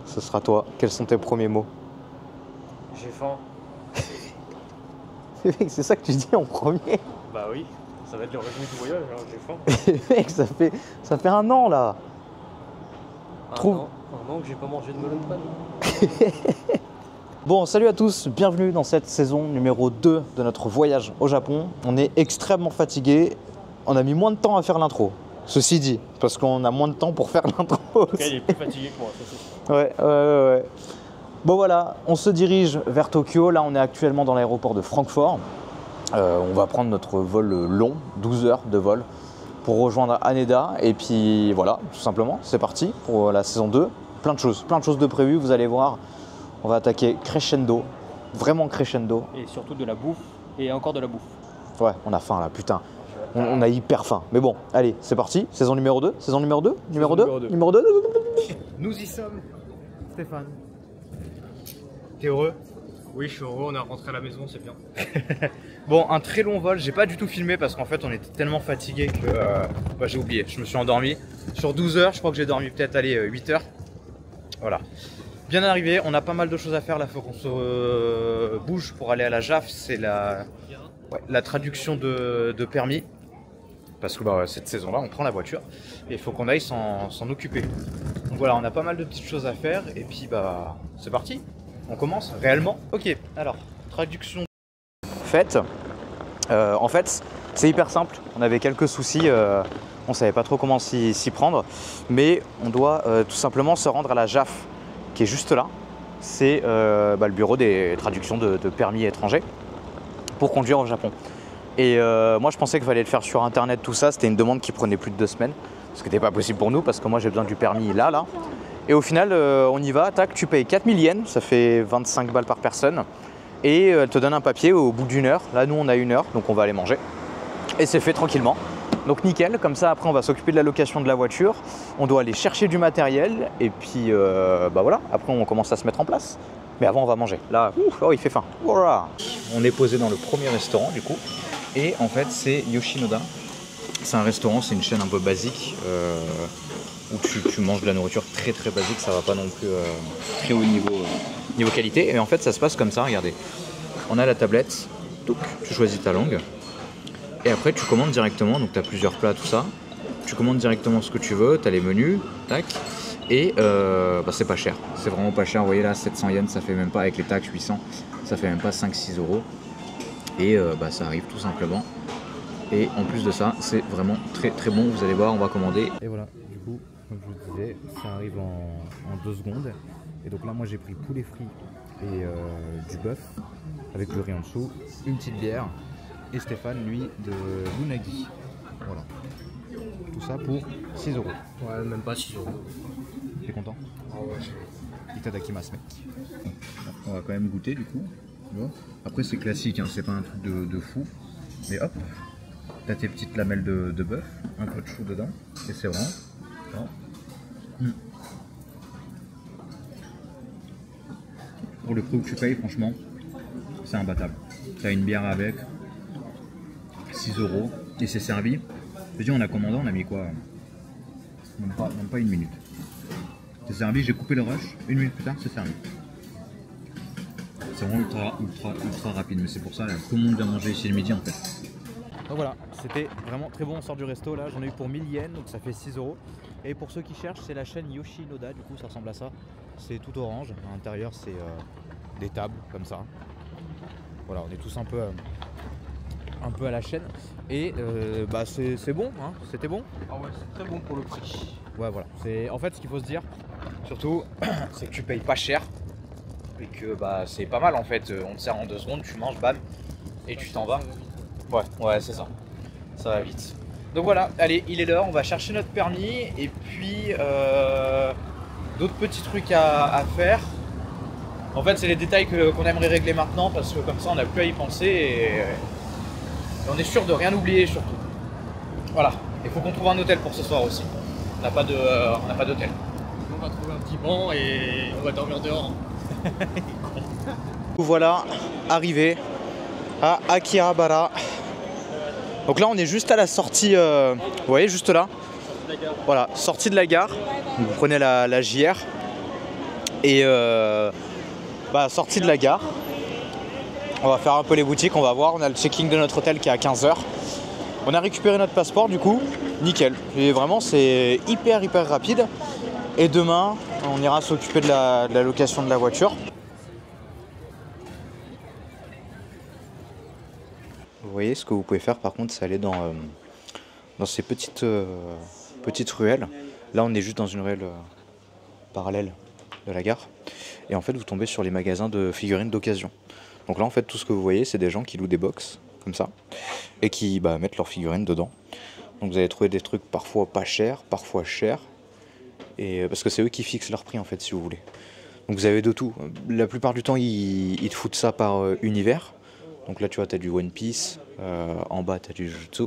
ce sera toi. Quels sont tes premiers mots? J'ai faim. Mec, c'est ça que tu dis en premier? Bah oui, ça va être le résumé du voyage, hein, j'ai faim. Mec, ça fait un an là. Un an que j'ai pas mangé de melon de panne. Bon, salut à tous, bienvenue dans cette saison numéro 2 de notre voyage au Japon. On est extrêmement fatigué, on a mis moins de temps à faire l'intro. Ceci dit, parce qu'on a moins de temps pour faire l'intro. En tout cas, il est plus fatigué que moi, ça c'est sûr. Ouais. Bon voilà, on se dirige vers Tokyo. Là, on est actuellement dans l'aéroport de Francfort. On va prendre notre vol long, 12 heures de vol, pour rejoindre Haneda. Et puis voilà, tout simplement, c'est parti pour la saison 2. Plein de choses de prévues, vous allez voir. On va attaquer crescendo, vraiment crescendo. Et surtout de la bouffe, et encore de la bouffe. Ouais, on a faim là, putain. On a hyper faim. Mais bon, allez, c'est parti. Saison numéro 2. Saison numéro 2. Numéro 2. Numéro 2. Nous y sommes. Stéphane. T'es heureux? Oui, je suis heureux, on est rentré à la maison, c'est bien. Bon, un très long vol. J'ai pas du tout filmé parce qu'en fait, on était tellement fatigué que j'ai oublié. Je me suis endormi. Sur 12 heures, je crois que j'ai dormi peut-être 8 heures. Voilà. Bien arrivé, on a pas mal de choses à faire là, il faut qu'on se bouge pour aller à la JAF, c'est la traduction de permis. Parce que cette saison-là, on prend la voiture et il faut qu'on aille s'en occuper. Donc voilà, on a pas mal de petites choses à faire et puis c'est parti. On commence réellement. Ok, alors, traduction faite. En fait, c'est hyper simple, on avait quelques soucis, on savait pas trop comment s'y prendre, mais on doit tout simplement se rendre à la JAF, qui est juste là. C'est le bureau des traductions de permis étrangers pour conduire au Japon. Et moi je pensais qu'il fallait le faire sur internet, tout ça, c'était une demande qui prenait plus de 2 semaines, ce qui n'était pas possible pour nous parce que moi j'ai besoin du permis là. Et au final on y va, tac, tu payes 4000 yens, ça fait 25 balles par personne. Et elle te donne un papier au bout d'1 heure. Là nous on a 1 heure, donc on va aller manger. Et c'est fait tranquillement. Donc nickel, comme ça après on va s'occuper de la location de la voiture, on doit aller chercher du matériel et puis voilà, après on commence à se mettre en place. Mais avant on va manger. Là, il fait faim. Voilà. On est posé dans le premier restaurant du coup et en fait c'est Yoshinoda. C'est un restaurant, c'est une chaîne un peu basique où tu manges de la nourriture très basique, ça va pas non plus très haut niveau qualité. Et en fait ça se passe comme ça, regardez. On a la tablette, donc tu choisis ta langue. Et après tu commandes directement, donc tu as plusieurs plats, tout ça. Tu commandes directement ce que tu veux, tu as les menus, tac. Et c'est pas cher, c'est vraiment pas cher. Vous voyez là, 700 yens, ça fait même pas, avec les taxes 800, ça fait même pas 5-6 euros. Et ça arrive tout simplement. Et en plus de ça, c'est vraiment très bon, vous allez voir, on va commander. Et voilà, du coup, comme je vous disais, ça arrive en 2 secondes. Et donc là, moi j'ai pris poulet frit et du bœuf avec le riz en dessous, une petite bière. Et Stéphane, lui, de l'unagi. Voilà. Tout ça pour 6 euros. Ouais, même pas 6 euros. T'es content? Ah ouais. Itadakimasu, mec. On va quand même goûter du coup. Bon. Après c'est classique, hein, c'est pas un truc de fou. Mais hop, t'as tes petites lamelles de bœuf, un peu de chou dedans. Et c'est vraiment... Pour le prix que tu payes, franchement, c'est imbattable. T'as une bière avec, 6 euros, et c'est servi. Je veux dire, on a commandé, on a mis quoi? Même pas 1 minute. C'est servi, j'ai coupé le rush, 1 minute plus tard, c'est servi. C'est vraiment ultra rapide, mais c'est pour ça, là, tout le monde vient manger ici le midi en fait. Donc voilà, c'était vraiment très bon, on sort du resto là, j'en ai eu pour 1000 yens, donc ça fait 6 euros. Et pour ceux qui cherchent, c'est la chaîne Yoshinoda, du coup ça ressemble à ça. C'est tout orange, à l'intérieur c'est des tables comme ça. Voilà, on est tous un peu à la chaîne. Et c'est bon, hein, c'était bon. Ah ouais, c'est très bon pour le prix. Ouais voilà, en fait ce qu'il faut se dire, surtout, c'est que tu payes pas cher. Et que c'est pas mal en fait, on te sert en 2 secondes, tu manges, bam, et tu t'en vas. Ouais c'est ça, ça va vite. Donc voilà, allez, il est l'heure, on va chercher notre permis et puis d'autres petits trucs à faire. En fait c'est les détails qu'on aimerait régler maintenant parce que comme ça on n'a plus à y penser et on est sûr de rien oublier surtout. Voilà, il faut qu'on trouve un hôtel pour ce soir aussi. On n'a pas d'hôtel. On va trouver un petit banc et on va dormir dehors. Voilà, arrivé à Akihabara. Donc là on est juste à la sortie, vous voyez juste là. Voilà, sortie de la gare. Vous prenez la JR. Et sortie de la gare, on va faire un peu les boutiques, on va voir. On a le checking de notre hôtel qui est à 15 h. On a récupéré notre passeport du coup, nickel. Et vraiment c'est hyper rapide. Et demain, on ira s'occuper de la location de la voiture. Vous voyez, ce que vous pouvez faire par contre, c'est aller dans ces petites ruelles. Là on est juste dans une ruelle parallèle de la gare. Et en fait vous tombez sur les magasins de figurines d'occasion. Donc là en fait tout ce que vous voyez c'est des gens qui louent des box comme ça et qui mettent leurs figurines dedans. Donc vous allez trouver des trucs parfois pas chers, parfois chers. Et parce que c'est eux qui fixent leur prix en fait si vous voulez. Donc vous avez de tout. La plupart du temps ils te foutent ça par univers. Donc là tu vois t'as du One Piece, en bas t'as du Jujutsu.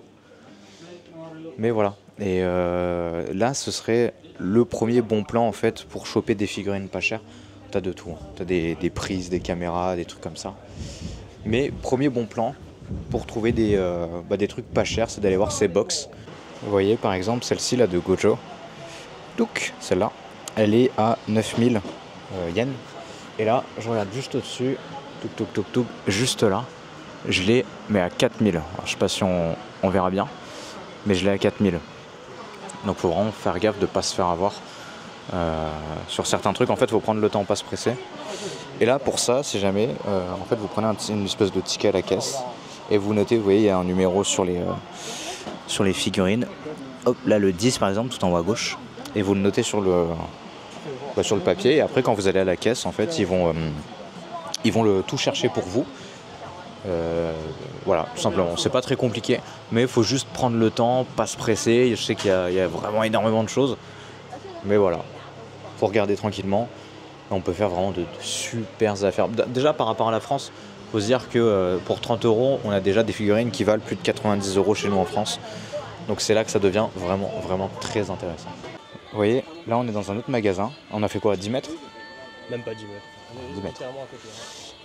Mais voilà. Et là ce serait le premier bon plan en fait pour choper des figurines pas chères. T'as de tout, hein. T'as des prises, des caméras, des trucs comme ça. Mais premier bon plan pour trouver des trucs pas chers, c'est d'aller voir ces box. Vous voyez par exemple celle-ci là de Gojo. Donc celle-là, elle est à 9000 yens. Et là, je regarde juste au-dessus, juste là, je l'ai mais à 4000. Alors, je sais pas si on verra bien, mais je l'ai à 4000. Donc faut vraiment faire gaffe de ne pas se faire avoir. Sur certains trucs, en fait, il faut prendre le temps, pas se presser. Et là, pour ça, si jamais, en fait, vous prenez une espèce de ticket à la caisse et vous notez, vous voyez, il y a un numéro sur les figurines. Hop, là, le 10 par exemple, tout en haut à gauche. Et vous le notez sur le papier. Et après, quand vous allez à la caisse, en fait, ils vont le tout chercher pour vous. Voilà, tout simplement. C'est pas très compliqué, mais il faut juste prendre le temps, pas se presser. Je sais qu'il y a vraiment énormément de choses, mais voilà, faut regarder tranquillement. On peut faire vraiment de super affaires. Déjà par rapport à la France, faut se dire que pour 30 €, on a déjà des figurines qui valent plus de 90 € chez nous en France. Donc c'est là que ça devient vraiment très intéressant. Vous voyez, là on est dans un autre magasin. On a fait quoi, 10 mètres? Même pas 10 mètres. 10 mètres.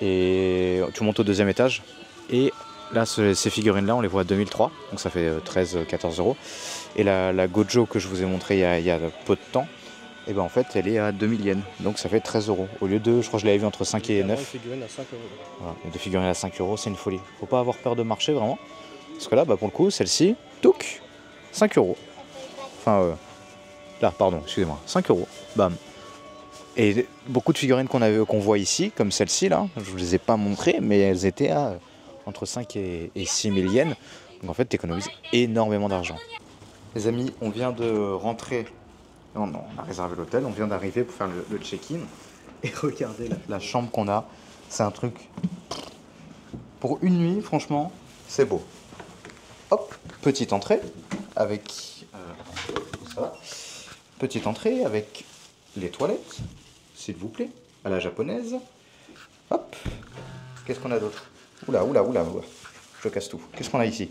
Et tu montes au deuxième étage. Et là, ces figurines-là, on les voit à 2003. Donc ça fait 13-14 €. Et la Gojo que je vous ai montré il y a peu de temps, et ben en fait, elle est à 2000 yens. Donc ça fait 13 €. Au lieu de, je crois que je l'avais vu entre 5 et 9. Des figurines à 5 €. Voilà, des figurines à 5 €, c'est une folie. Faut pas avoir peur de marcher vraiment. Parce que là, pour le coup, celle-ci, touc, 5 €. Enfin, là, pardon, excusez-moi, 5 €. Bam. Et beaucoup de figurines qu'on voit ici, comme celle-ci là, je ne vous les ai pas montrées, mais elles étaient à entre 5 et 6 000 yens. Donc en fait, tu économises énormément d'argent. Les amis, on vient de rentrer, on a réservé l'hôtel, on vient d'arriver pour faire le check-in. Et regardez la chambre qu'on a, c'est un truc, pour une nuit, franchement, c'est beau. Hop, petite entrée avec, ça va. Petite entrée avec les toilettes. S'il vous plaît, à la japonaise. Hop. Qu'est-ce qu'on a d'autre? Oula. Je casse tout. Qu'est-ce qu'on a ici?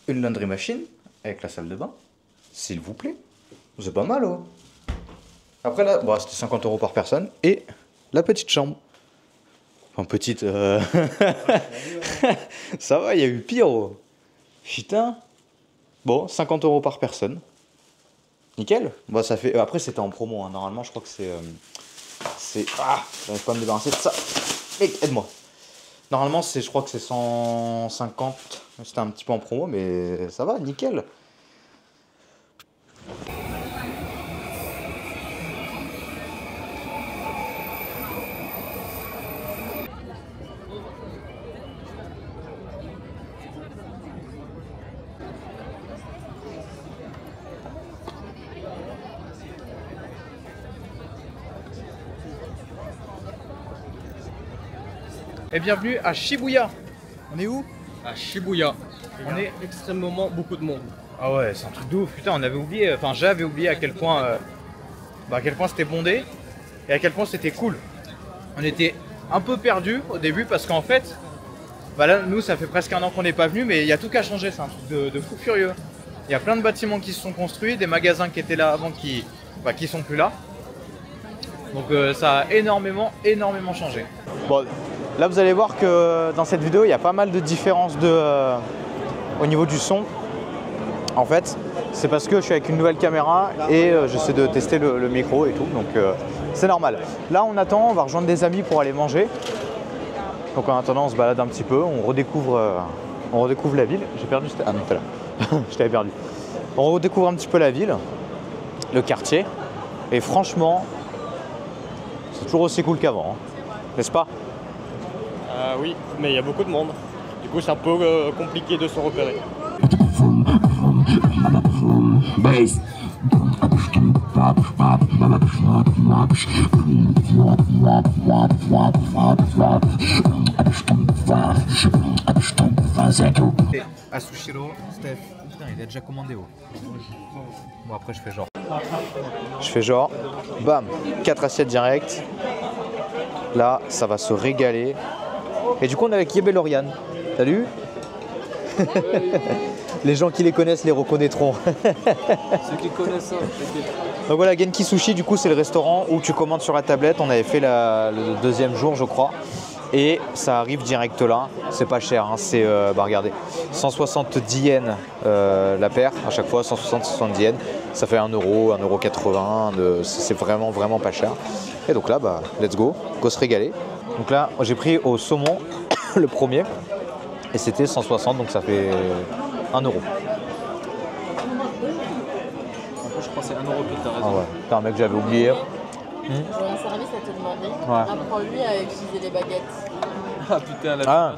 Une laundry machine avec la salle de bain. S'il vous plaît. C'est pas mal, oh. Après là, c'était 50 € par personne. Et la petite chambre. Enfin, petite... Ça va, il y a eu pire, oh. Putain. Bon, 50 € par personne. Nickel. Bon, ça fait. Après, c'était en promo. Hein. Normalement, je crois que c'est. J'arrive pas à me débarrasser de ça. Mec, aide-moi. Normalement, je crois que c'est 150. C'était un petit peu en promo, mais ça va, nickel. Et bienvenue à Shibuya. On est où? À Shibuya. On est extrêmement beaucoup de monde. Ah ouais, c'est un truc de ouf. Putain, on avait oublié, enfin j'avais oublié à quel point c'était bondé et à quel point c'était cool. On était un peu perdus au début parce qu'en fait, là nous ça fait presque un an qu'on n'est pas venu, mais il y a tout qu'à changer, c'est un truc de fou furieux. Il y a plein de bâtiments qui se sont construits, des magasins qui étaient là avant qui sont plus là. Donc ça a énormément changé. Bon, là vous allez voir que dans cette vidéo il y a pas mal de différences au niveau du son. En fait, c'est parce que je suis avec une nouvelle caméra et j'essaie de tester le micro et tout. Donc C'est normal. Là, on attend, on va rejoindre des amis pour aller manger. Donc en attendant, on se balade un petit peu, on redécouvre la ville. J'ai perdu, ah non, t'es là. Je t'avais perdu. On redécouvre un petit peu la ville, le quartier. Et franchement, c'est toujours aussi cool qu'avant, hein. N'est-ce pas? Oui, mais il y a beaucoup de monde. Du coup, c'est un peu compliqué de se repérer. À Sushiro, Steph. Putain, il a déjà commandé haut. Bon, après, je fais genre. Je fais genre. Bam, 4 assiettes directes. Là, ça va se régaler. Et du coup, on est avec Yeb et Lauriane. Salut. Les gens qui les connaissent les reconnaîtront. Ceux qui connaissent ça. Donc voilà, Genki Sushi, du coup, c'est le restaurant où tu commandes sur la tablette. On avait fait le deuxième jour, je crois. Et ça arrive direct là. C'est pas cher, hein. C'est, regardez, 170 yens la paire. À chaque fois, 160-170 yens. Ça fait 1 euro, 1,80 €. C'est vraiment, vraiment pas cher. Et donc là, let's go. Go se régaler. Donc là, j'ai pris au saumon le premier. Et c'était 160, donc ça fait 1 euro. Je crois que c'est 1 euro plus, t'as raison. Ah ouais, putain, mec, j'avais oublié. J'aurais un service à te demander. Apprends-lui à utiliser les baguettes. Ah putain, la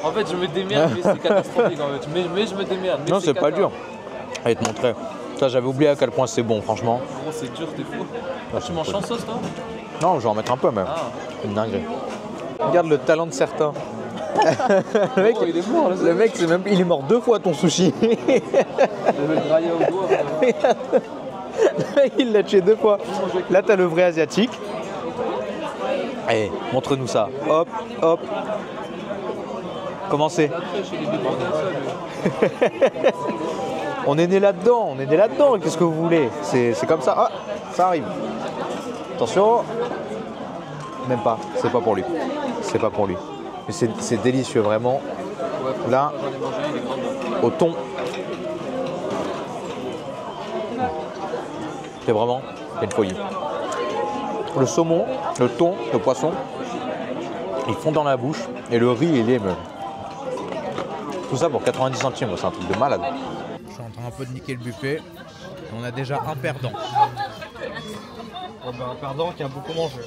En fait, je me démerde, mais c'est catastrophique en fait. Mais je me démerde. Mais Non, c'est pas dur. Allez te montrer. Ça, j'avais oublié à quel point c'est bon, franchement. Gros, c'est dur, t'es fou. Ah, Tu manges sans sauce, toi? Non, je vais en mettre un peu même. Ah. C'est une dinguerie. Regarde le talent de certains. Le mec, il est mort, là, le mec il est mort 2 fois ton sushi. Je vais le grailler au doigt. Il l'a tué 2 fois. Là, t'as le vrai asiatique. Allez, montre-nous ça. Hop, hop. Comment c'est? On est né là-dedans, qu'est-ce que vous voulez? C'est comme ça. Ah, ça arrive. Attention. Même pas, c'est pas pour lui. C'est pas pour lui. Mais c'est délicieux, vraiment. Là, au thon. C'est vraiment une folie. Le saumon, le thon, le poisson, ils font dans la bouche. Et le riz, il est même. Tout ça pour 90 centimes, c'est un truc de malade. Je suis en train un peu de niquer le buffet. On a déjà un perdant. Un perdant qui a beaucoup mangé.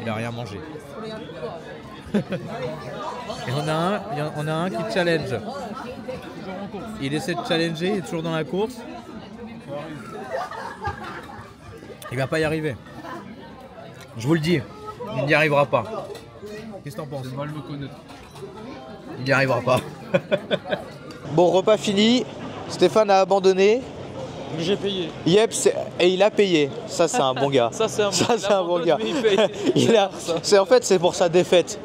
Il a rien mangé. Et on a un qui challenge. Il essaie de challenger, il est toujours dans la course. Il va pas y arriver. Je vous le dis, il n'y arrivera pas. Qu'est-ce que t'en penses? C'est mal me connaître. Il n'y arrivera pas. Bon, repas fini. Stéphane a abandonné. J'ai payé. Yep, et il a payé. Ça, c'est un bon gars. Ça, c'est un bon gars. Il En fait, c'est pour sa défaite.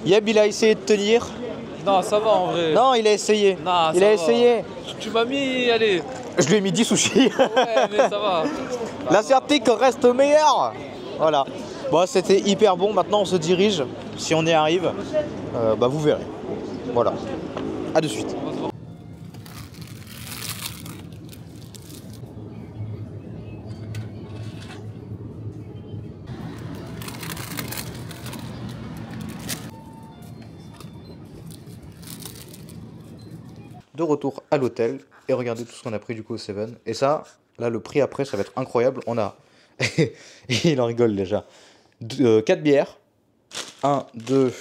Yeb, il a essayé de tenir. Non, ça va en vrai. Non, il a essayé. Non, il a essayé. Tu m'as mis, allez. Je lui ai mis 10 sushis. Ouais, mais ça va. L'asiatique reste meilleur. Voilà. Bon, c'était hyper bon. Maintenant, on se dirige. Si on y arrive, vous verrez. Voilà. À de suite. De retour à l'hôtel et regardez tout ce qu'on a pris du coup au Seven. Et ça, là, le prix après, ça va être incroyable. On a, il en rigole déjà, 4 bières, 1, 2,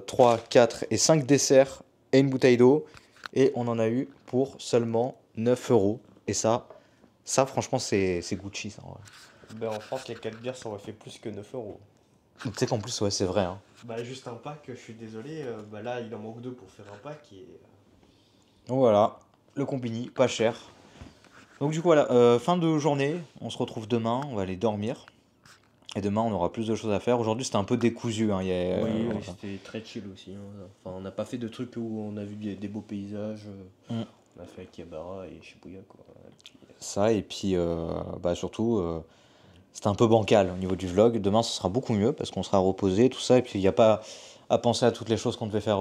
3, 4 et 5 desserts et une bouteille d'eau. Et on en a eu pour seulement 9 €. Et ça franchement, c'est Gucci, ça. Ouais. En France, les 4 bières, ça aurait fait plus que 9 €. Tu sais qu'en plus, ouais, c'est vrai. Hein. Juste un pack, je suis désolé. Là, il en manque 2 pour faire un pack. Donc voilà, le combini, pas cher. Donc du coup, voilà, fin de journée, on se retrouve demain, on va aller dormir. Et demain, on aura plus de choses à faire. Aujourd'hui, c'était un peu décousu. Hein, oui, c'était très chill aussi. Hein. Enfin, on n'a pas fait de trucs où on a vu des beaux paysages. On a fait Akihabara et Shibuya, quoi. Ça, et puis surtout, c'était un peu bancal au niveau du vlog. Demain, ce sera beaucoup mieux parce qu'on sera reposé, tout ça. Et puis, il n'y a pas à penser à toutes les choses qu'on devait faire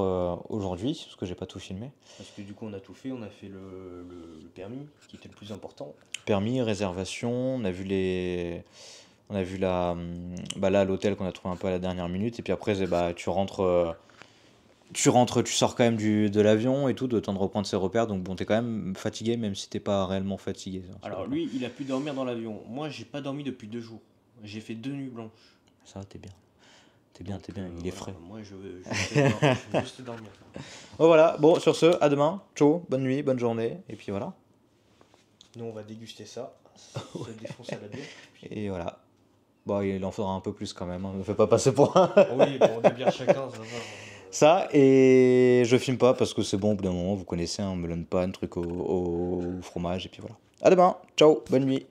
aujourd'hui, parce que j'ai pas tout filmé. Parce que du coup, on a tout fait. On a fait le permis, qui était le plus important. Permis, réservation, on a vu là l'hôtel qu'on a trouvé un peu à la dernière minute, et puis après tu rentres, tu sors quand même de l'avion et tout, de temps de reprendre ses repères, donc bon, t'es quand même fatigué, même si t'es pas réellement fatigué. Alors lui, il a pu dormir dans l'avion. Moi, j'ai pas dormi depuis 2 jours. J'ai fait 2 nuits blanches. Ça va, t'es bien. T'es bien, il est frais. Moi, je veux juste dormir. Bon, voilà, bon, sur ce, à demain. Ciao, bonne nuit, bonne journée, et puis voilà. Nous, on va déguster ça. Ça défonce à la bière. Et voilà. Bon, il en faudra un peu plus quand même, hein. Ne fais pas passer pour un. Oui, bon, on est bien chacun, ça va. Ça, et je filme pas parce que c'est bon, au bout d'un moment, vous connaissez, un melon pan, truc au fromage, et puis voilà. À demain, ciao, bonne nuit.